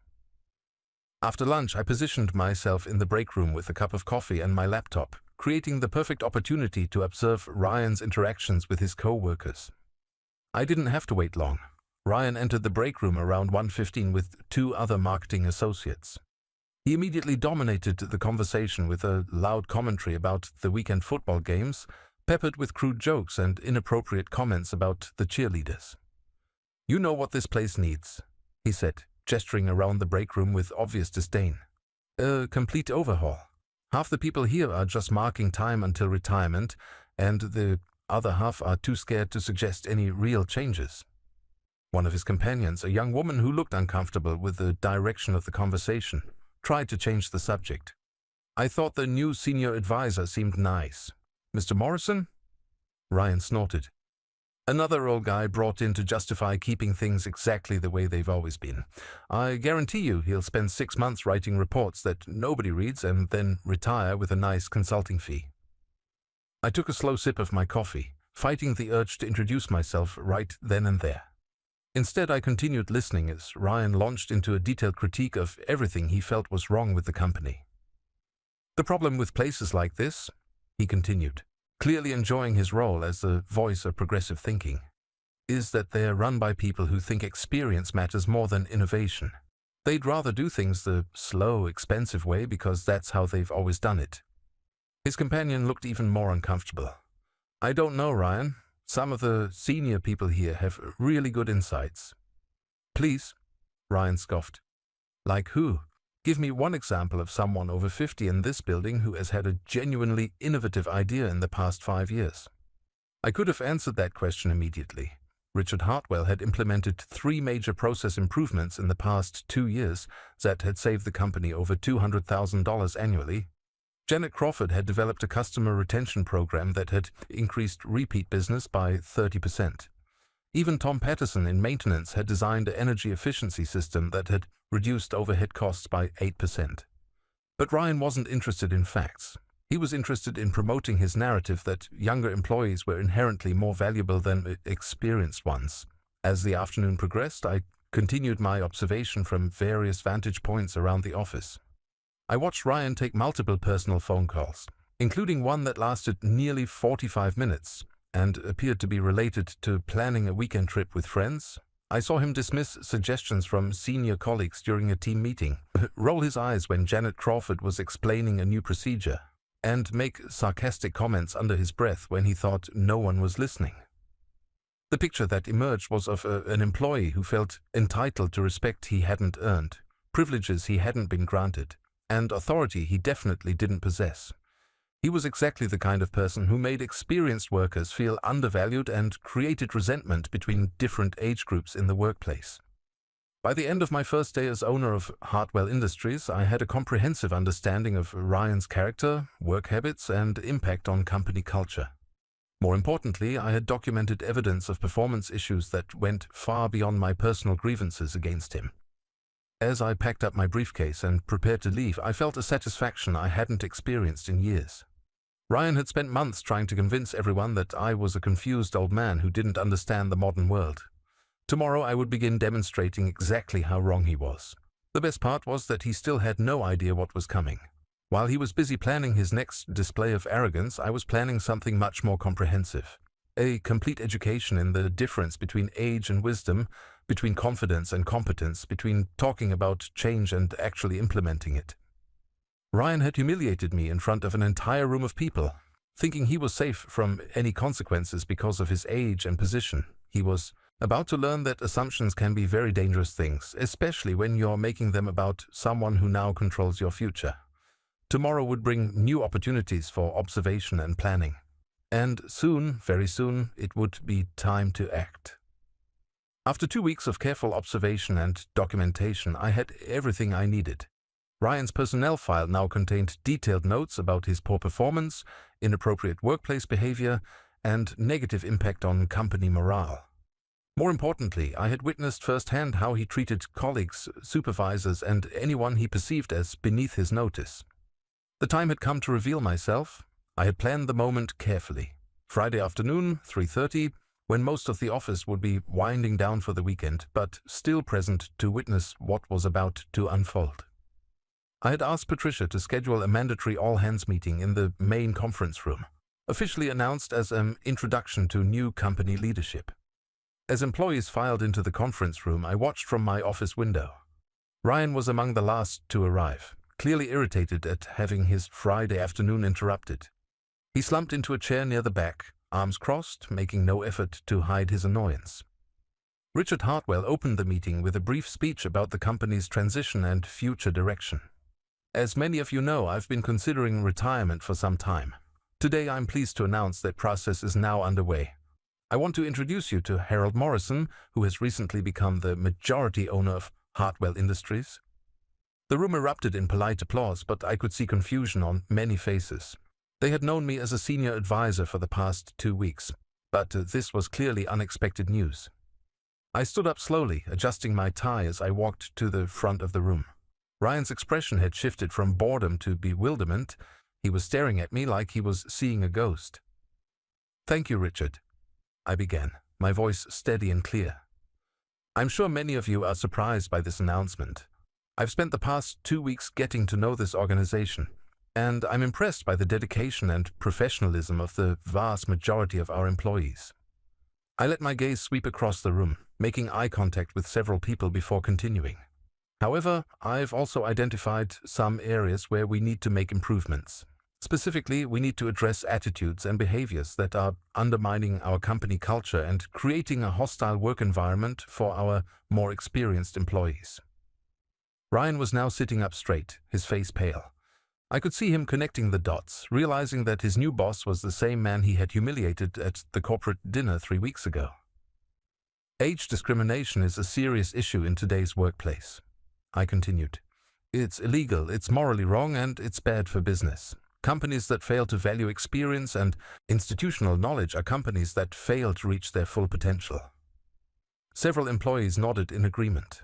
After lunch, I positioned myself in the break room with a cup of coffee and my laptop, creating the perfect opportunity to observe Ryan's interactions with his co-workers. I didn't have to wait long. Ryan entered the break room around 1:15 with 2 other marketing associates. He immediately dominated the conversation with a loud commentary about the weekend football games, peppered with crude jokes and inappropriate comments about the cheerleaders. "You know what this place needs," he said, gesturing around the break room with obvious disdain. "A complete overhaul. Half the people here are just marking time until retirement, and the other half are too scared to suggest any real changes." One of his companions, a young woman who looked uncomfortable with the direction of the conversation, tried to change the subject. "I thought the new senior advisor seemed nice. Mr. Morrison?" Ryan snorted. Another old guy brought in to justify keeping things exactly the way they've always been. "I guarantee you he'll spend 6 months writing reports that nobody reads and then retire with a nice consulting fee." I took a slow sip of my coffee, fighting the urge to introduce myself right then and there. Instead, I continued listening as Ryan launched into a detailed critique of everything he felt was wrong with the company. "The problem with places like this," he continued, clearly enjoying his role as the voice of progressive thinking, "is that they're run by people who think experience matters more than innovation. They'd rather do things the slow, expensive way because that's how they've always done it." His companion looked even more uncomfortable. "I don't know, Ryan. Some of the senior people here have really good insights." "Please," Ryan scoffed. "Like who? Give me one example of someone over 50 in this building who has had a genuinely innovative idea in the past 5 years." I could have answered that question immediately. Richard Hartwell had implemented 3 major process improvements in the past 2 years that had saved the company over $200,000 annually. Janet Crawford had developed a customer retention program that had increased repeat business by 30%. Even Tom Patterson in maintenance had designed an energy efficiency system that had reduced overhead costs by 8%. But Ryan wasn't interested in facts. He was interested in promoting his narrative that younger employees were inherently more valuable than experienced ones. As the afternoon progressed, I continued my observation from various vantage points around the office. I watched Ryan take multiple personal phone calls, including one that lasted nearly 45 minutes and appeared to be related to planning a weekend trip with friends. I saw him dismiss suggestions from senior colleagues during a team meeting, roll his eyes when Janet Crawford was explaining a new procedure, and make sarcastic comments under his breath when he thought no one was listening. The picture that emerged was of an employee who felt entitled to respect he hadn't earned, privileges he hadn't been granted, and authority he definitely didn't possess. He was exactly the kind of person who made experienced workers feel undervalued and created resentment between different age groups in the workplace. By the end of my first day as owner of Hartwell Industries, I had a comprehensive understanding of Ryan's character, work habits, and impact on company culture. More importantly, I had documented evidence of performance issues that went far beyond my personal grievances against him. As I packed up my briefcase and prepared to leave, I felt a satisfaction I hadn't experienced in years. Ryan had spent months trying to convince everyone that I was a confused old man who didn't understand the modern world. Tomorrow I would begin demonstrating exactly how wrong he was. The best part was that he still had no idea what was coming. While he was busy planning his next display of arrogance, I was planning something much more comprehensive. A complete education in the difference between age and wisdom, between confidence and competence, between talking about change and actually implementing it. Ryan had humiliated me in front of an entire room of people. Thinking he was safe from any consequences because of his age and position, he was about to learn that assumptions can be very dangerous things, especially when you're making them about someone who now controls your future. Tomorrow would bring new opportunities for observation and planning. And soon, very soon, it would be time to act. After 2 weeks of careful observation and documentation, I had everything I needed. Ryan's personnel file now contained detailed notes about his poor performance, inappropriate workplace behavior, and negative impact on company morale. More importantly, I had witnessed firsthand how he treated colleagues, supervisors, and anyone he perceived as beneath his notice. The time had come to reveal myself. I had planned the moment carefully. Friday afternoon, 3:30, when most of the office would be winding down for the weekend, but still present to witness what was about to unfold. I had asked Patricia to schedule a mandatory all-hands meeting in the main conference room, officially announced as an introduction to new company leadership. As employees filed into the conference room, I watched from my office window. Ryan was among the last to arrive, clearly irritated at having his Friday afternoon interrupted. He slumped into a chair near the back, arms crossed, making no effort to hide his annoyance. Richard Hartwell opened the meeting with a brief speech about the company's transition and future direction. As many of you know, I've been considering retirement for some time. Today I'm pleased to announce that process is now underway. I want to introduce you to Harold Morrison, who has recently become the majority owner of Hartwell Industries. The room erupted in polite applause, but I could see confusion on many faces. They had known me as a senior advisor for the past 2 weeks, but this was clearly unexpected news. I stood up slowly, adjusting my tie as I walked to the front of the room. Ryan's expression had shifted from boredom to bewilderment. He was staring at me like he was seeing a ghost. "Thank you, Richard," I began, my voice steady and clear. "I'm sure many of you are surprised by this announcement. I've spent the past 2 weeks getting to know this organization, and I'm impressed by the dedication and professionalism of the vast majority of our employees." I let my gaze sweep across the room, making eye contact with several people before continuing. "However, I've also identified some areas where we need to make improvements. Specifically, we need to address attitudes and behaviors that are undermining our company culture and creating a hostile work environment for our more experienced employees." Ryan was now sitting up straight, his face pale. I could see him connecting the dots, realizing that his new boss was the same man he had humiliated at the corporate dinner 3 weeks ago. "Age discrimination is a serious issue in today's workplace," I continued. "It's illegal, it's morally wrong, and it's bad for business. Companies that fail to value experience and institutional knowledge are companies that fail to reach their full potential." Several employees nodded in agreement.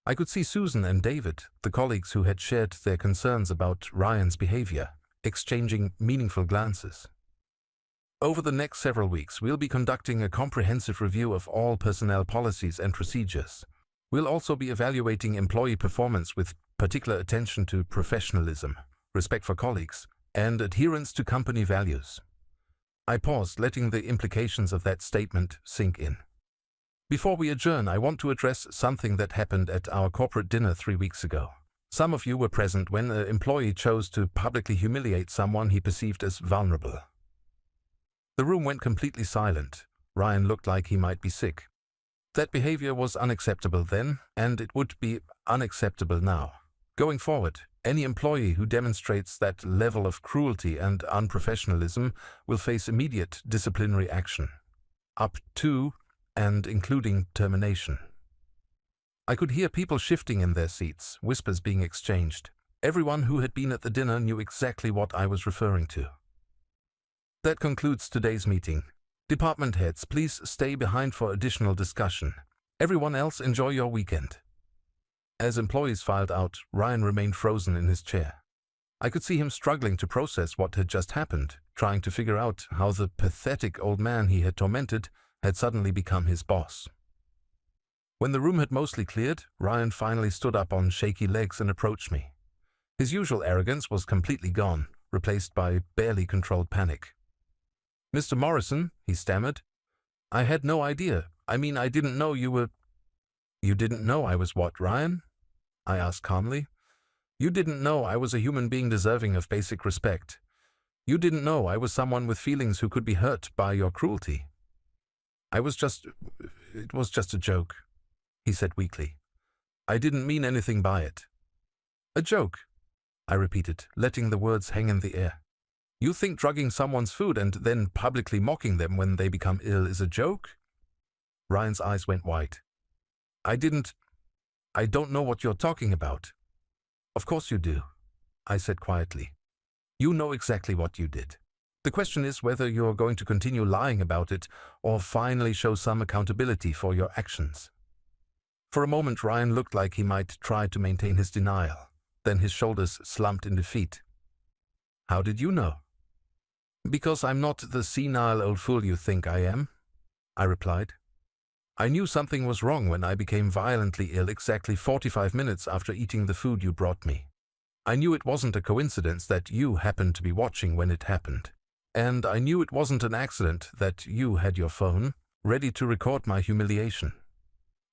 I could see Susan and David, the colleagues who had shared their concerns about Ryan's behavior, exchanging meaningful glances. "Over the next several weeks, we'll be conducting a comprehensive review of all personnel policies and procedures. We'll also be evaluating employee performance with particular attention to professionalism, respect for colleagues, and adherence to company values." I paused, letting the implications of that statement sink in. "Before we adjourn, I want to address something that happened at our corporate dinner 3 weeks ago. Some of you were present when an employee chose to publicly humiliate someone he perceived as vulnerable." The room went completely silent. Ryan looked like he might be sick. That behavior was unacceptable then, and it would be unacceptable now. Going forward, any employee who demonstrates that level of cruelty and unprofessionalism will face immediate disciplinary action, up to and including termination. I could hear people shifting in their seats, whispers being exchanged. Everyone who had been at the dinner knew exactly what I was referring to. That concludes today's meeting. Department heads, please stay behind for additional discussion. Everyone else, enjoy your weekend. As employees filed out, Ryan remained frozen in his chair. I could see him struggling to process what had just happened, trying to figure out how the pathetic old man he had tormented had suddenly become his boss. When the room had mostly cleared, Ryan finally stood up on shaky legs and approached me. His usual arrogance was completely gone, replaced by barely controlled panic. "Mr. Morrison," he stammered, "I had no idea. I didn't know you were—" "You didn't know I was what, Ryan?" I asked calmly. "You didn't know I was a human being deserving of basic respect. You didn't know I was someone with feelings who could be hurt by your cruelty. It was just a joke," he said weakly. "I didn't mean anything by it." "A joke? I repeated, letting the words hang in the air. You think drugging someone's food and then publicly mocking them when they become ill is a joke? Ryan's eyes went wide. I don't know what you're talking about. Of course you do, I said quietly. You know exactly what you did. The question is whether you're going to continue lying about it or finally show some accountability for your actions. For a moment, Ryan looked like he might try to maintain his denial. Then his shoulders slumped in defeat. How did you know? Because I'm not the senile old fool you think I am, I replied. I knew something was wrong when I became violently ill exactly 45 minutes after eating the food you brought me. I knew it wasn't a coincidence that you happened to be watching when it happened. And I knew it wasn't an accident that you had your phone ready to record my humiliation.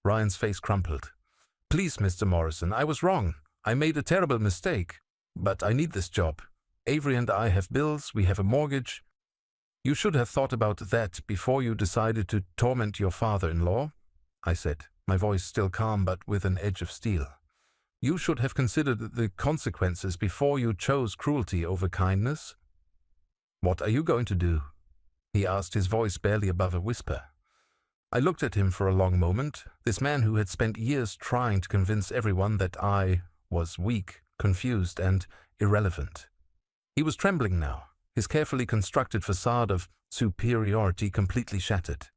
Ryan's face crumpled. Please, Mr. Morrison, I was wrong. I made a terrible mistake. But I need this job. Avery and I have bills, we have a mortgage. You should have thought about that before you decided to torment your father-in-law, I said, my voice still calm but with an edge of steel. You should have considered the consequences before you chose cruelty over kindness. What are you going to do? He asked, his voice barely above a whisper. I looked at him for a long moment, this man who had spent years trying to convince everyone that I was weak, confused, and irrelevant. He was trembling now, his carefully constructed facade of superiority completely shattered.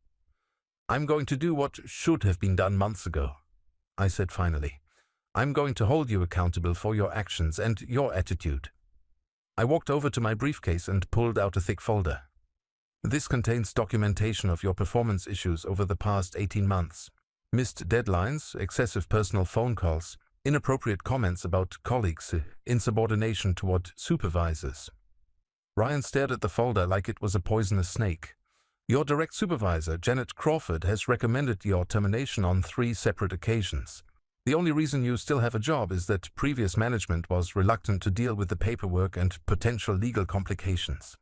I'm going to do what should have been done months ago, I said finally. I'm going to hold you accountable for your actions and your attitude. I walked over to my briefcase and pulled out a thick folder. This contains documentation of your performance issues over the past 18 months. Missed deadlines, excessive personal phone calls, inappropriate comments about colleagues, insubordination toward supervisors. Ryan stared at the folder like it was a poisonous snake. Your direct supervisor, Janet Crawford, has recommended your termination on 3 separate occasions. The only reason you still have a job is that previous management was reluctant to deal with the paperwork and potential legal complications.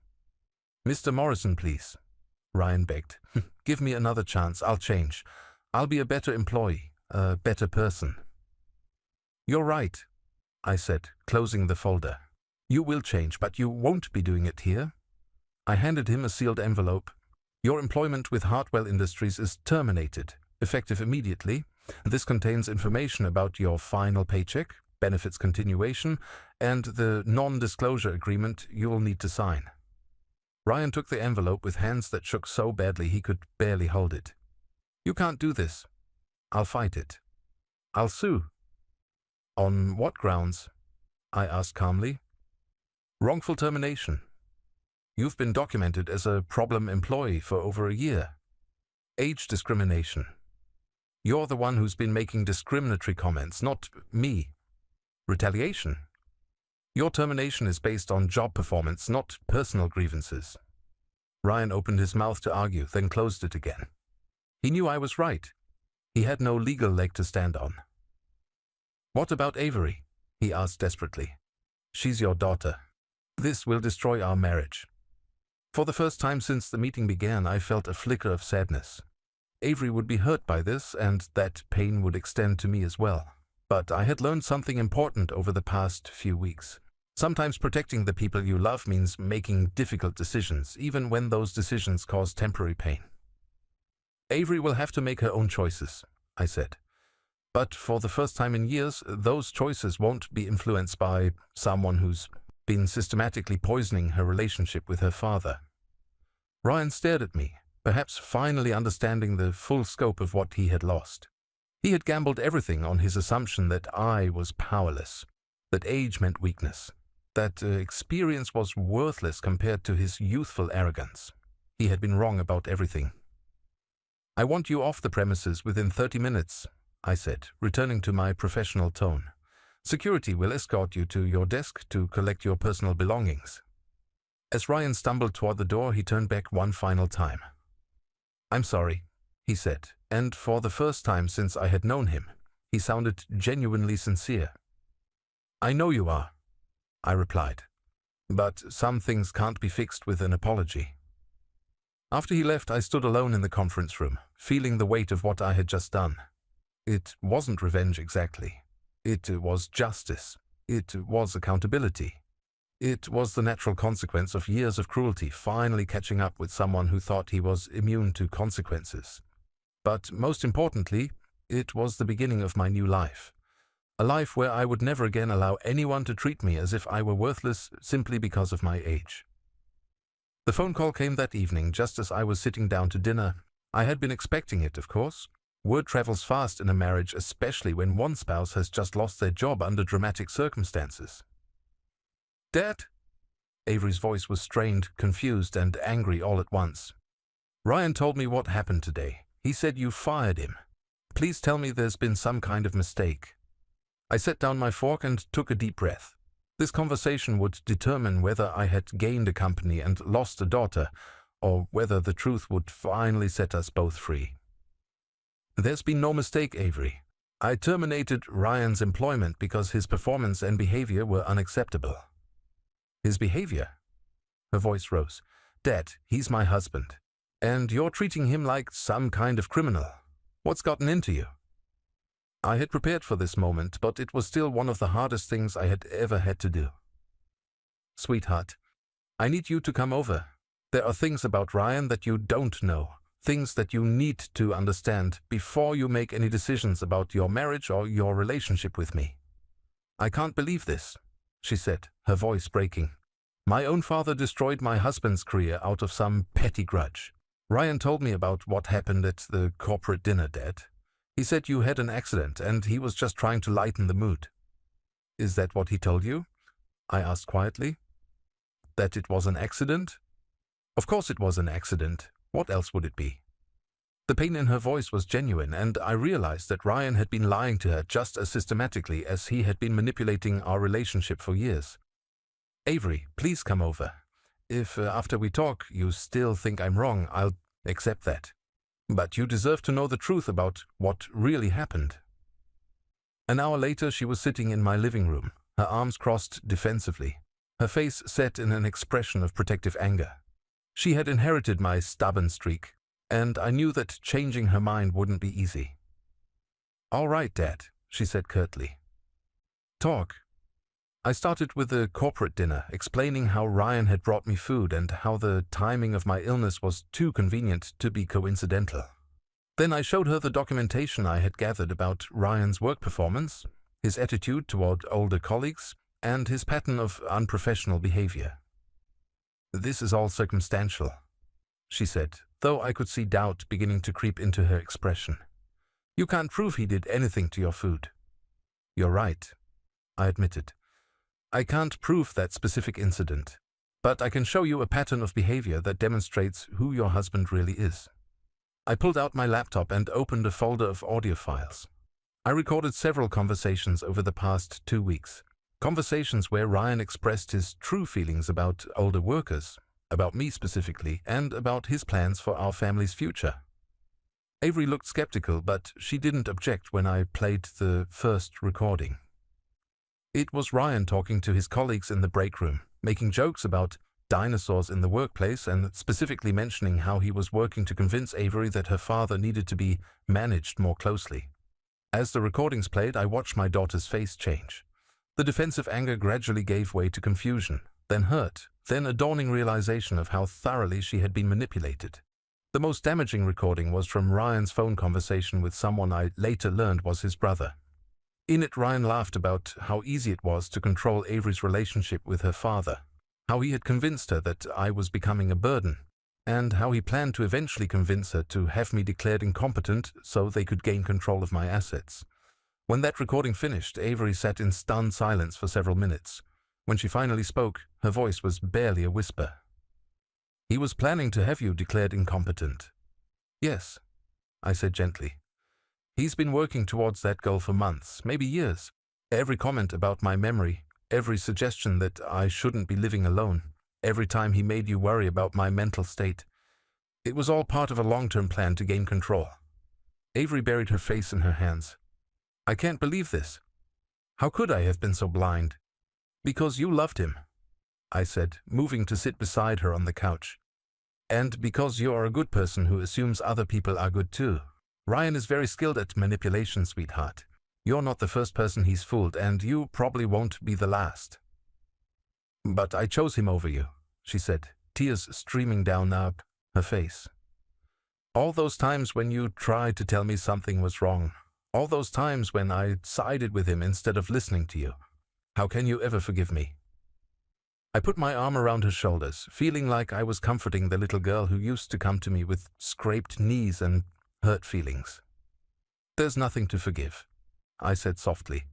Mr. Morrison, please, Ryan begged. Give me another chance. I'll change. I'll be a better employee, a better person. You're right, I said, closing the folder. You will change, but you won't be doing it here. I handed him a sealed envelope. Your employment with Hartwell Industries is terminated, effective immediately. This contains information about your final paycheck, benefits continuation, and the non-disclosure agreement you will need to sign. Ryan took the envelope with hands that shook so badly he could barely hold it. You can't do this. I'll fight it. I'll sue. On what grounds? I asked calmly. Wrongful termination. You've been documented as a problem employee for over a year. Age discrimination. You're the one who's been making discriminatory comments, not me. Retaliation. Your termination is based on job performance, not personal grievances. Ryan opened his mouth to argue, then closed it again. He knew I was right. He had no legal leg to stand on. What about Avery? He asked desperately. She's your daughter. This will destroy our marriage. For the first time since the meeting began, I felt a flicker of sadness. Avery would be hurt by this, and that pain would extend to me as well. But I had learned something important over the past few weeks. Sometimes protecting the people you love means making difficult decisions, even when those decisions cause temporary pain. Avery will have to make her own choices, I said. But for the first time in years, those choices won't be influenced by someone who's been systematically poisoning her relationship with her father. Ryan stared at me, perhaps finally understanding the full scope of what he had lost. He had gambled everything on his assumption that I was powerless, that age meant weakness, that experience was worthless compared to his youthful arrogance. He had been wrong about everything. I want you off the premises within 30 minutes, I said, returning to my professional tone. Security will escort you to your desk to collect your personal belongings. As Ryan stumbled toward the door, he turned back one final time. I'm sorry, he said, and for the first time since I had known him, he sounded genuinely sincere. I know you are, I replied, but some things can't be fixed with an apology. After he left, I stood alone in the conference room, feeling the weight of what I had just done. It wasn't revenge exactly. It was justice. It was accountability. It was the natural consequence of years of cruelty finally catching up with someone who thought he was immune to consequences. But most importantly, it was the beginning of my new life. A life where I would never again allow anyone to treat me as if I were worthless simply because of my age. The phone call came that evening just as I was sitting down to dinner. I had been expecting it, of course. Word travels fast in a marriage, especially when one spouse has just lost their job under dramatic circumstances. "Dad?" Avery's voice was strained, confused, and angry all at once. "Ryan told me what happened today. He said you fired him. Please tell me there's been some kind of mistake." I set down my fork and took a deep breath. This conversation would determine whether I had gained a company and lost a daughter, or whether the truth would finally set us both free. "There's been no mistake, Avery. I terminated Ryan's employment because his performance and behavior were unacceptable." "His behavior?" Her voice rose. "Dad, he's my husband. And you're treating him like some kind of criminal. What's gotten into you?" I had prepared for this moment, but it was still one of the hardest things I had ever had to do. "Sweetheart, I need you to come over. There are things about Ryan that you don't know, things that you need to understand before you make any decisions about your marriage or your relationship with me." "I can't believe this," she said, her voice breaking. "My own father destroyed my husband's career out of some petty grudge. Ryan told me about what happened at the corporate dinner, Dad. He said you had an accident and he was just trying to lighten the mood." "Is that what he told you?" I asked quietly. "That it was an accident?" "Of course it was an accident. What else would it be?" The pain in her voice was genuine, and I realized that Ryan had been lying to her just as systematically as he had been manipulating our relationship for years. "Avery, please come over. If after we talk you still think I'm wrong, I'll accept that. But you deserve to know the truth about what really happened." An hour later she was sitting in my living room, her arms crossed defensively, her face set in an expression of protective anger. She had inherited my stubborn streak, and I knew that changing her mind wouldn't be easy. "All right, Dad," she said curtly. "Talk." I started with the corporate dinner, explaining how Ryan had brought me food and how the timing of my illness was too convenient to be coincidental. Then I showed her the documentation I had gathered about Ryan's work performance, his attitude toward older colleagues, and his pattern of unprofessional behavior. "This is all circumstantial," she said, though I could see doubt beginning to creep into her expression. "You can't prove he did anything to your food." "You're right," I admitted. "I can't prove that specific incident, but I can show you a pattern of behavior that demonstrates who your husband really is." I pulled out my laptop and opened a folder of audio files. I recorded several conversations over the past 2 weeks, conversations where Ryan expressed his true feelings about older workers, about me specifically, and about his plans for our family's future. Avery looked skeptical, but she didn't object when I played the first recording. It was Ryan talking to his colleagues in the break room, making jokes about dinosaurs in the workplace and specifically mentioning how he was working to convince Avery that her father needed to be managed more closely. As the recordings played, I watched my daughter's face change. The defensive anger gradually gave way to confusion, then hurt, then a dawning realization of how thoroughly she had been manipulated. The most damaging recording was from Ryan's phone conversation with someone I later learned was his brother. In it, Ryan laughed about how easy it was to control Avery's relationship with her father, how he had convinced her that I was becoming a burden, and how he planned to eventually convince her to have me declared incompetent so they could gain control of my assets. When that recording finished, Avery sat in stunned silence for several minutes. When she finally spoke, her voice was barely a whisper. "He was planning to have you declared incompetent." "Yes," I said gently. "He's been working towards that goal for months, maybe years. Every comment about my memory, every suggestion that I shouldn't be living alone, every time he made you worry about my mental state. It was all part of a long-term plan to gain control." Avery buried her face in her hands. "I can't believe this. How could I have been so blind?" "Because you loved him," I said, moving to sit beside her on the couch. "And because you are a good person who assumes other people are good too. Ryan is very skilled at manipulation, sweetheart. You're not the first person he's fooled, and you probably won't be the last." "But I chose him over you," she said, tears streaming down her face. "All those times when you tried to tell me something was wrong. All those times when I sided with him instead of listening to you. How can you ever forgive me?" I put my arm around her shoulders, feeling like I was comforting the little girl who used to come to me with scraped knees and hurt feelings. "There's nothing to forgive," I said softly.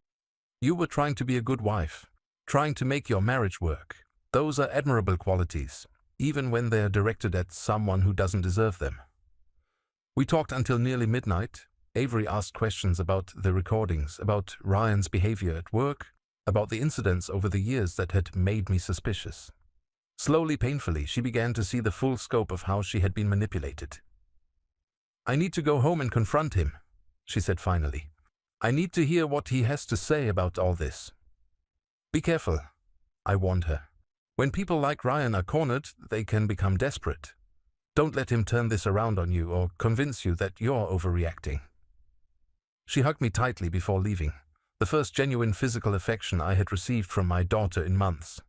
"You were trying to be a good wife, trying to make your marriage work. Those are admirable qualities, even when they are directed at someone who doesn't deserve them." We talked until nearly midnight. Avery asked questions about the recordings, about Ryan's behavior at work, about the incidents over the years that had made me suspicious. Slowly, painfully, she began to see the full scope of how she had been manipulated. "I need to go home and confront him," she said finally. "I need to hear what he has to say about all this." "Be careful," I warned her. "When people like Ryan are cornered, they can become desperate. Don't let him turn this around on you or convince you that you're overreacting." She hugged me tightly before leaving, the first genuine physical affection I had received from my daughter in months.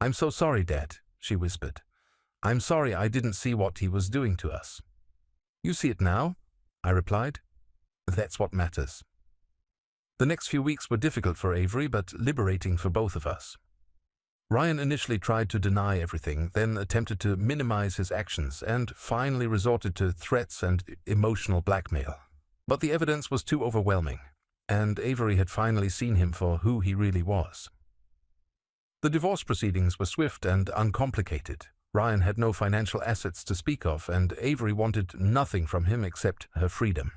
"I'm so sorry, Dad," she whispered. "I'm sorry I didn't see what he was doing to us." "You see it now," I replied. "That's what matters." The next few weeks were difficult for Avery, but liberating for both of us. Ryan initially tried to deny everything, then attempted to minimize his actions, and finally resorted to threats and emotional blackmail. But the evidence was too overwhelming, and Avery had finally seen him for who he really was. The divorce proceedings were swift and uncomplicated. Ryan had no financial assets to speak of, and Avery wanted nothing from him except her freedom.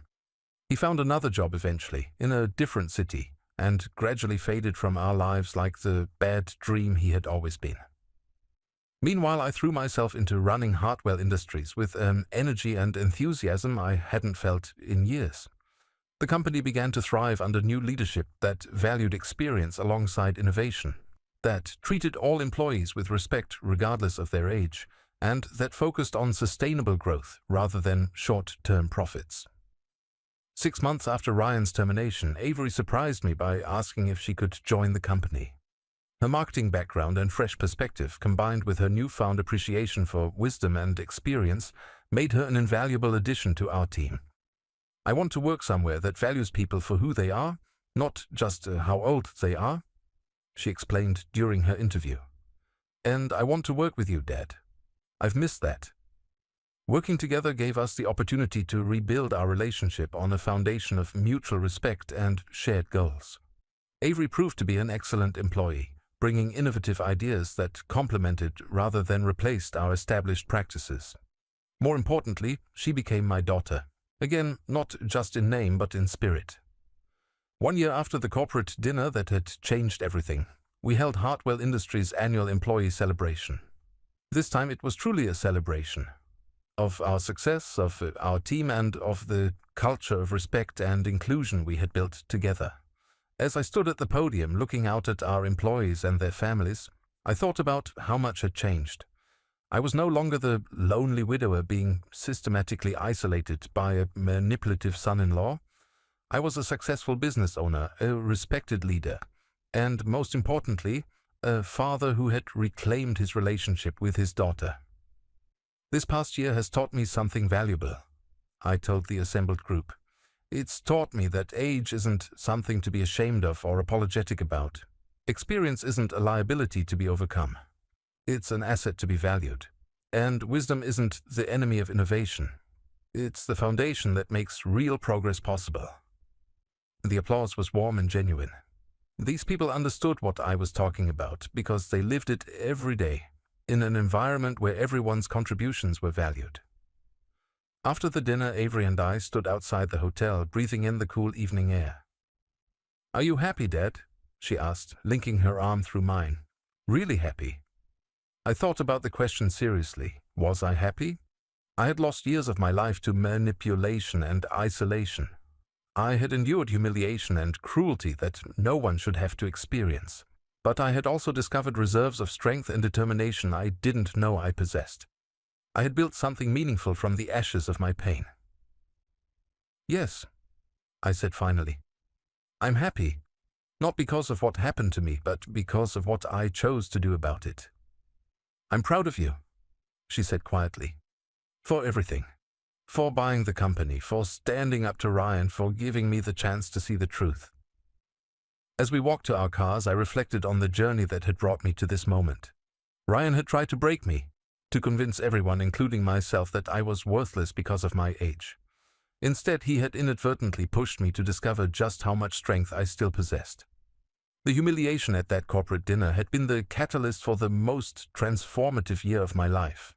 He found another job eventually, in a different city, and gradually faded from our lives like the bad dream he had always been. Meanwhile, I threw myself into running Hartwell Industries with an energy and enthusiasm I hadn't felt in years. The company began to thrive under new leadership that valued experience alongside innovation, that treated all employees with respect regardless of their age, and that focused on sustainable growth rather than short-term profits. 6 months after Ryan's termination, Avery surprised me by asking if she could join the company. Her marketing background and fresh perspective, combined with her newfound appreciation for wisdom and experience, made her an invaluable addition to our team. "I want to work somewhere that values people for who they are, not just how old they are," she explained during her interview. "And I want to work with you, Dad. I've missed that." Working together gave us the opportunity to rebuild our relationship on a foundation of mutual respect and shared goals. Avery proved to be an excellent employee, bringing innovative ideas that complemented rather than replaced our established practices. More importantly, she became my daughter. Again, not just in name but in spirit. 1 year after the corporate dinner that had changed everything, we held Hartwell Industries' annual employee celebration. This time it was truly a celebration of our success, of our team, and of the culture of respect and inclusion we had built together. As I stood at the podium looking out at our employees and their families, I thought about how much had changed. I was no longer the lonely widower being systematically isolated by a manipulative son-in-law. I was a successful business owner, a respected leader, and most importantly, a father who had reclaimed his relationship with his daughter. "This past year has taught me something valuable," I told the assembled group. "It's taught me that age isn't something to be ashamed of or apologetic about. Experience isn't a liability to be overcome. It's an asset to be valued. And wisdom isn't the enemy of innovation. It's the foundation that makes real progress possible." The applause was warm and genuine. These people understood what I was talking about because they lived it every day, in an environment where everyone's contributions were valued. After the dinner, Avery and I stood outside the hotel, breathing in the cool evening air. "Are you happy, Dad?" she asked, linking her arm through mine. "Really happy?" I thought about the question seriously. Was I happy? I had lost years of my life to manipulation and isolation. I had endured humiliation and cruelty that no one should have to experience. But I had also discovered reserves of strength and determination I didn't know I possessed. I had built something meaningful from the ashes of my pain. "Yes," I said finally. I'm happy, not because of what happened to me, but because of what I chose to do about it. I'm proud of you, she said quietly, for everything. For buying the company, for standing up to Ryan, for giving me the chance to see the truth. As we walked to our cars, I reflected on the journey that had brought me to this moment. Ryan had tried to break me, to convince everyone, including myself, that I was worthless because of my age. Instead, he had inadvertently pushed me to discover just how much strength I still possessed. The humiliation at that corporate dinner had been the catalyst for the most transformative year of my life.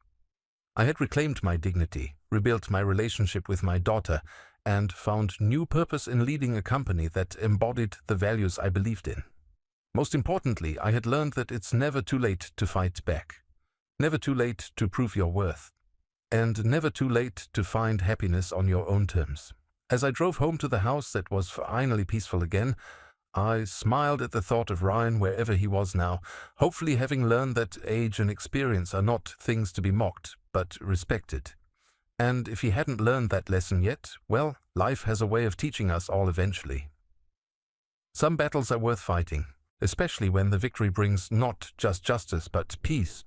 I had reclaimed my dignity, rebuilt my relationship with my daughter, and found new purpose in leading a company that embodied the values I believed in. Most importantly, I had learned that it's never too late to fight back, never too late to prove your worth, and never too late to find happiness on your own terms. As I drove home to the house that was finally peaceful again, I smiled at the thought of Ryan wherever he was now, hopefully having learned that age and experience are not things to be mocked, but respected. And if he hadn't learned that lesson yet, well, life has a way of teaching us all eventually. Some battles are worth fighting, especially when the victory brings not just justice but peace,